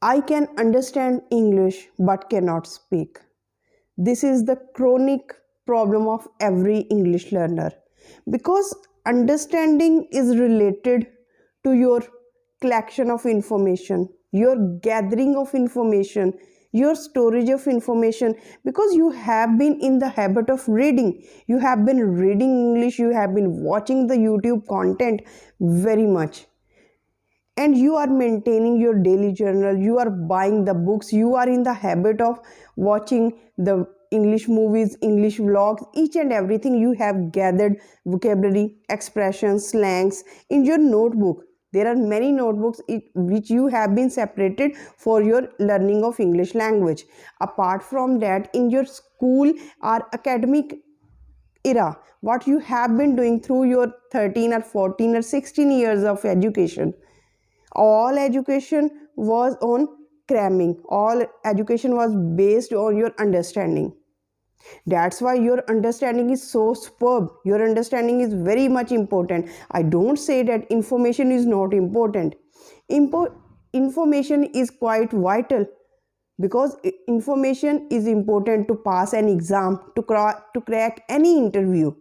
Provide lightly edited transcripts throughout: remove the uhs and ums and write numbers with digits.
I can understand English but cannot speak. This is the chronic problem of every English learner because understanding is related to your collection of information, your gathering of information, your storage of information, because you have been in the habit of reading. You have been reading English, you have been watching the YouTube content very much, and you are maintaining your daily journal, you are buying the books, you are in the habit of watching the English movies, English vlogs, each and everything. You have gathered vocabulary, expressions, slangs in your notebook. There are many notebooks which you have been separated for your learning of English language. Apart from that, in your school or academic era, what you have been doing through your 13 or 14 or 16 years of education, all education was on cramming, all education was based on your understanding. That's why your understanding is so superb, your understanding is very much important. I don't say that information is not important. Information is quite vital, because information is important to pass an exam, to crack any interview,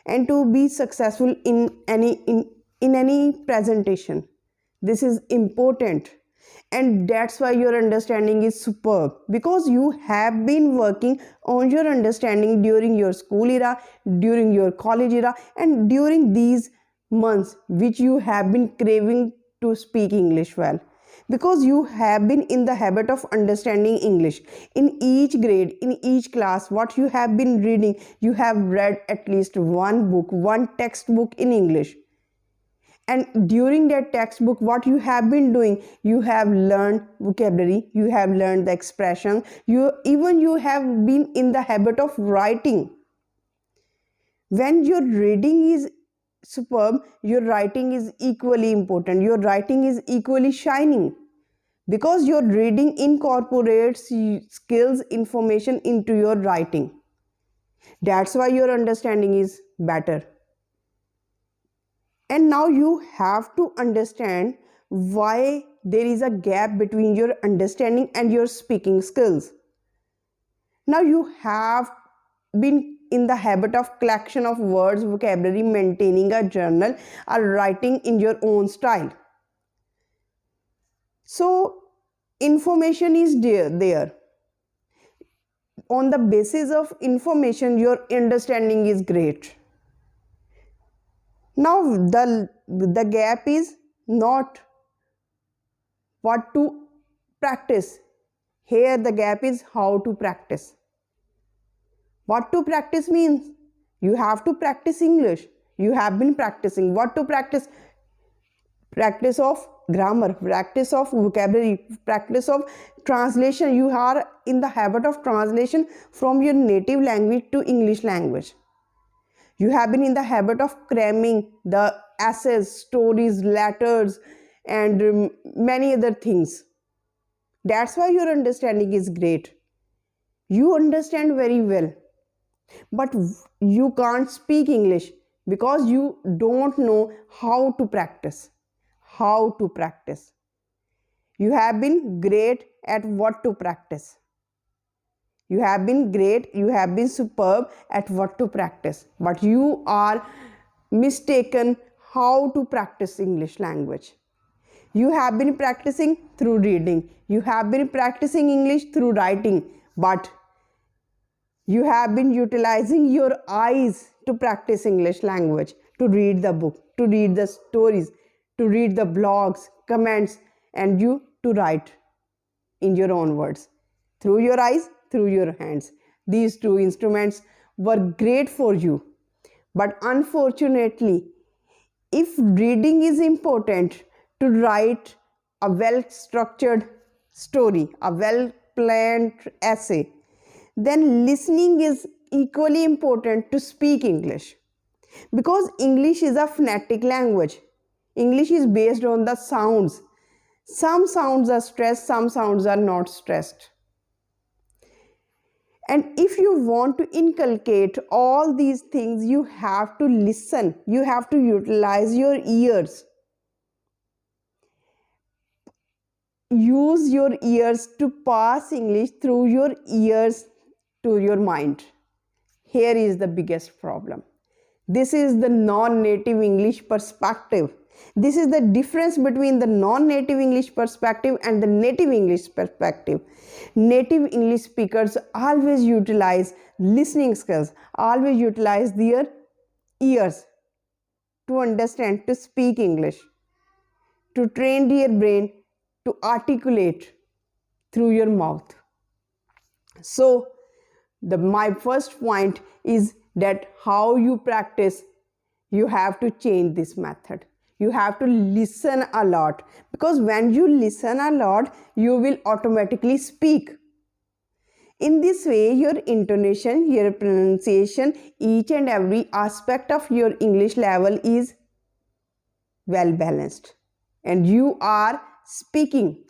and to be successful in any presentation. This is important, and that's why your understanding is superb, because you have been working on your understanding during your school era, during your college era, and during these months which you have been craving to speak English well, because you have been in the habit of understanding English. In each grade, in each class, what you have been reading, you have read at least one book, one textbook in English. And during that textbook, what you have been doing, you have learned vocabulary, you have learned the expression, you have been in the habit of writing. When your reading is superb, your writing is equally important, your writing is equally shining, because your reading incorporates skills, information into your writing. That's why your understanding is better. And now you have to understand why there is a gap between your understanding and your speaking skills. Now you have been in the habit of collection of words, vocabulary, maintaining a journal, or writing in your own style. So information is there. On the basis of information, your understanding is great. Now the gap is not what to practice. Here the gap is how to practice. What to practice means you have to practice English. You have been practicing. What to practice? Practice of grammar, practice of vocabulary, practice of translation. You are in the habit of translation from your native language to English language. You have been in the habit of cramming the essays, stories, letters, and many other things. That's why your understanding is great. You understand very well, but you can't speak English because you don't know how to practice. How to practice. You have been great at what to practice. You have been great, you have been superb at what to practice, but you are mistaken how to practice English language. You have been practicing through reading, you have been practicing English through writing, but you have been utilizing your eyes to practice English language, to read the book, to read the stories, to read the blogs, comments, and you to write in your own words. Through your eyes, through your hands. These two instruments were great for you. But unfortunately, if reading is important to write a well-structured story, a well-planned essay, then listening is equally important to speak English. Because English is a phonetic language. English is based on the sounds. Some sounds are stressed, some sounds are not stressed. And if you want to inculcate all these things, you have to listen. You have to utilize your ears. use your ears to pass English through your ears to your mind. Here is the biggest problem. This is the non-native English perspective. This is the difference between the non-native English perspective and the native English perspective. Native English speakers always utilize listening skills, always utilize their ears to understand, to speak English, to train their brain to articulate through your mouth. So, my first point is that how you practice, you have to change this method. You have to listen a lot, because when you listen a lot, you will automatically speak. In this way, your intonation, your pronunciation, each and every aspect of your English level is well balanced and you are speaking.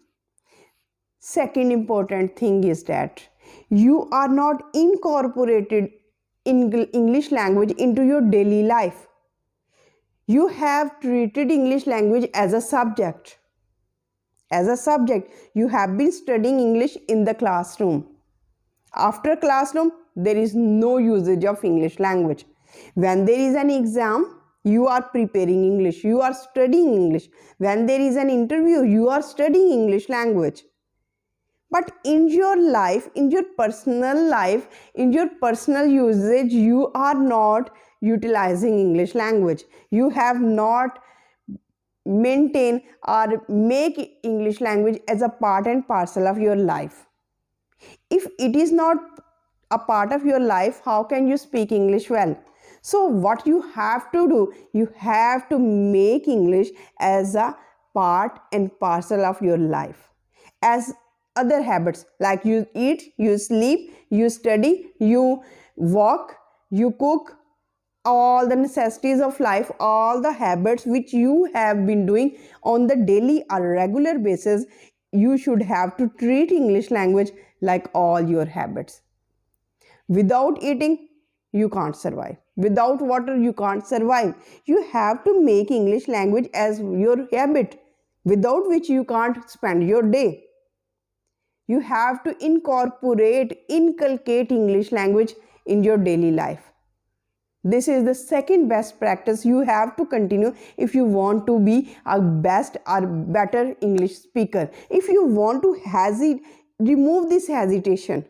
Second important thing is that you are not incorporated English language into your daily life. You have treated English language as a subject. As a subject, you have been studying English in the classroom. After classroom, there is no usage of English language. When there is an exam, you are preparing English, you are studying English. When there is an interview, you are studying English language. But in your life, in your personal life, in your personal usage, you are not utilizing English language. You have not maintained or make English language as a part and parcel of your life. If it is not a part of your life, how can you speak English well? So what you have to do, you have to make English as a part and parcel of your life. As other habits, like you eat, you sleep, you study, you walk, you cook, all the necessities of life, all the habits which you have been doing on the daily or regular basis, you should have to treat English language like all your habits. Without eating, you can't survive. Without water, you can't survive. You have to make English language as your habit, without which you can't spend your day. You have to inculcate English language in your daily life. This is the second best practice you have to continue if you want to be a best or better English speaker. If you want to remove this hesitation.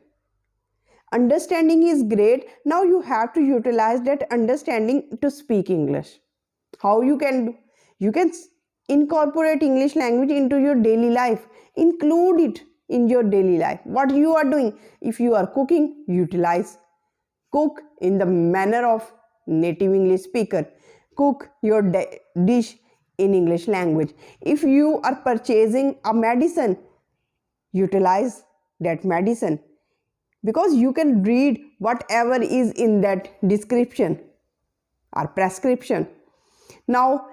Understanding is great. Now you have to utilize that understanding to speak English. How you can do? You can incorporate English language into your daily life. Include it in your daily life. What you are doing? If you are cooking, cook in the manner of native English speaker. Cook your dish in English language. If you are purchasing a medicine, utilize that medicine, because you can read whatever is in that description or prescription. Now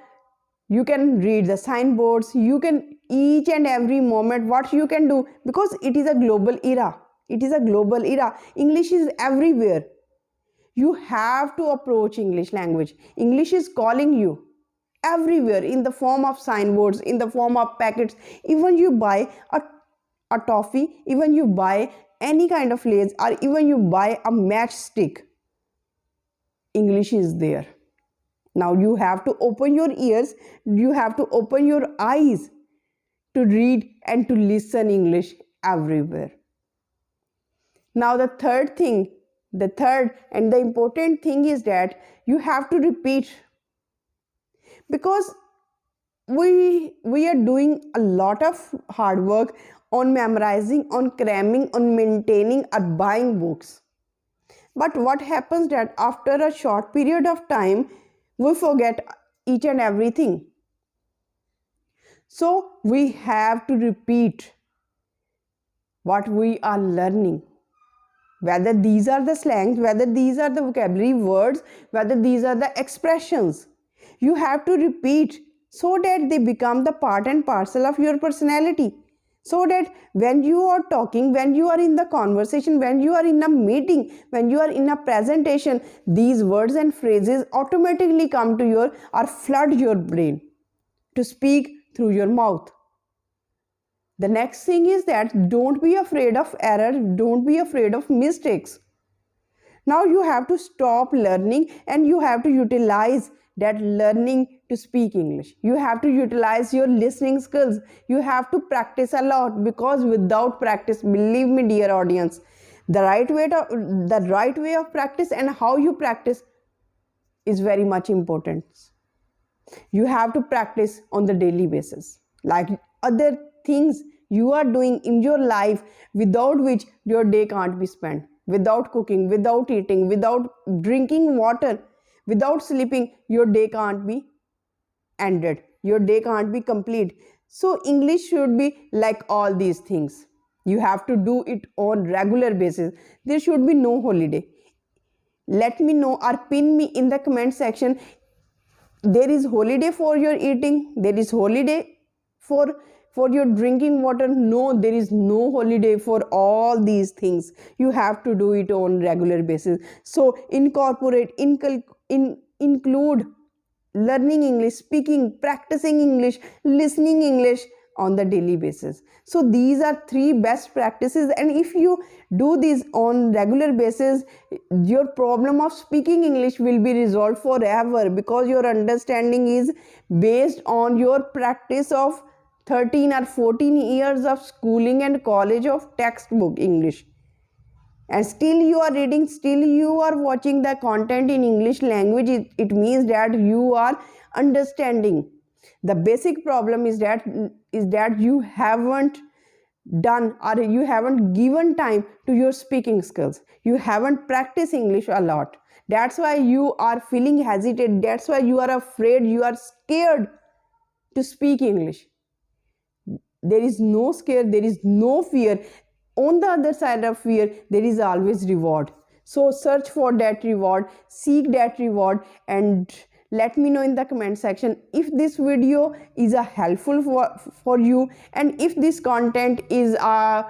you can read the signboards, you can each and every moment what you can do, because it is a global era. It is a global era. English is everywhere. You have to approach English language. English is calling you everywhere in the form of signboards, in the form of packets. Even you buy a toffee, even you buy any kind of lace, or even you buy a matchstick, English is there. Now you have to open your ears, you have to open your eyes to read and to listen English everywhere. Now the third and the important thing is that you have to repeat, because we are doing a lot of hard work on memorizing, on cramming, on maintaining or buying books. But what happens that after a short period of time, we forget each and everything. So we have to repeat what we are learning. Whether these are the slangs, whether these are the vocabulary words, whether these are the expressions. You have to repeat so that they become the part and parcel of your personality. So that when you are talking, when you are in the conversation, when you are in a meeting, when you are in a presentation, these words and phrases automatically come to your or flood your brain to speak through your mouth. The next thing is that don't be afraid of error, don't be afraid of mistakes. Now you have to stop learning and you have to utilize that learning to speak English. You have to utilize your listening skills. You have to practice a lot, because without practice, believe me dear audience, the right way of practice and how you practice is very much important. You have to practice on the daily basis, like other things you are doing in your life, without which your day can't be spent. Without cooking, without eating, without drinking water, without sleeping, your day can't be ended, your day can't be complete. So English should be like all these things. You have to do it on regular basis. There should be no holiday. Let me know or pin me in the comment section, there is holiday for your eating, there is holiday for your drinking water. No, there is no holiday for all these things. You have to do it on regular basis. So incorporate, include learning English, speaking, practicing English, listening English on the daily basis. So these are 3 best practices, and if you do this on regular basis, your problem of speaking English will be resolved forever, because your understanding is based on your practice of 13 or 14 years of schooling and college of textbook English. And still you are reading, still you are watching the content in English language, it means that you are understanding. The basic problem is that you haven't done, or you haven't given time to your speaking skills. You haven't practiced English a lot. That's why you are feeling hesitant. That's why you are afraid, you are scared to speak English. There is no scare, there is no fear. On the other side of fear, there is always reward. So search for that reward, seek that reward, and let me know in the comment section if this video is helpful for you, and if this content is a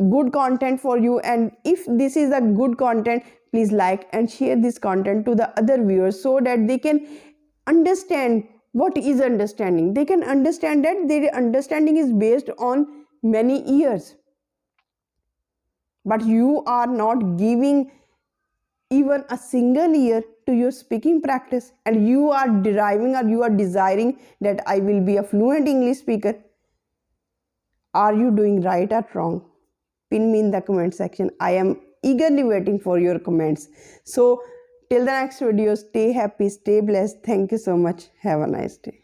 good content for you, and if this is a good content, please like and share this content to the other viewers, so that they can understand what is understanding. They can understand that their understanding is based on many years, but you are not giving even a single year to your speaking practice, and you are deriving, or you are desiring that I will be a fluent English speaker. Are you doing right or wrong? Pin me in the comment section. I am eagerly waiting for your comments. So till the next video, stay happy, stay blessed. Thank you so much. Have a nice day.